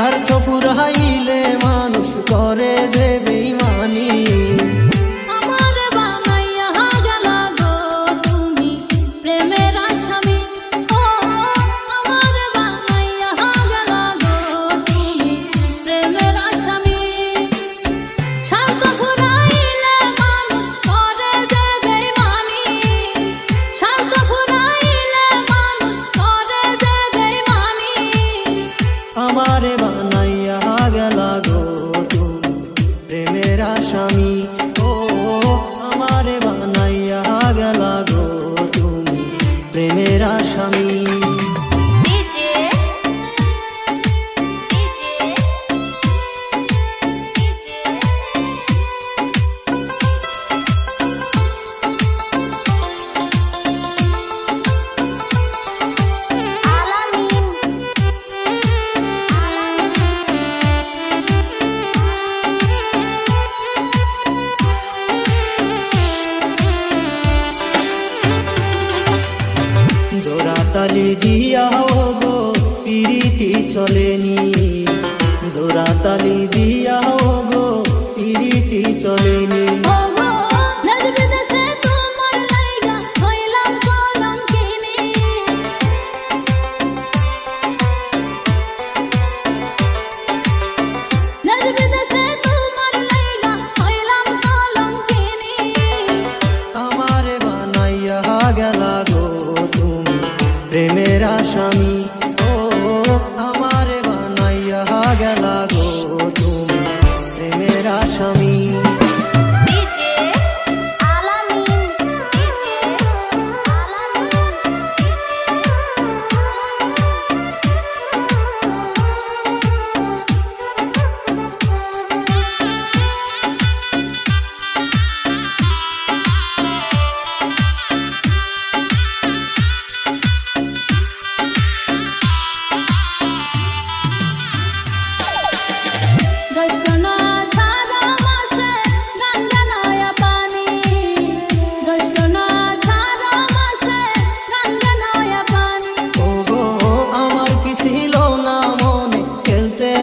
স্বার্থ পুরাইলে মানুষ করে যে বেঈমানি। আমার বানাইয়া গেলা গো তুমি প্রেমের আসামি। ও আমার বানাইয়া গেলা গো তুমি প্রেমের আসামি। স্বার্থ পুরাইলে মানুষ করে যে বেঈমানি। স্বার্থ পুরাইলে মানুষ করে যে বেঈমানি। আমারে বানাইয়া গেলা গো তুমি প্রেমের আসামি। ও আমারে বানাইয়া গেলা গো তুমি প্রেমের আসামি। জোড়া তালি দিয়া গো পিরিতি চলেনি। জোড়া তালি দিয়া গো পিরিতি চলেনি। আমারে বানাইয়া গেলা গো তুমি প্রেমের আসামি। ও আমারে বানাইয়া গেলা গো তুমি প্রেমের আসামি। Just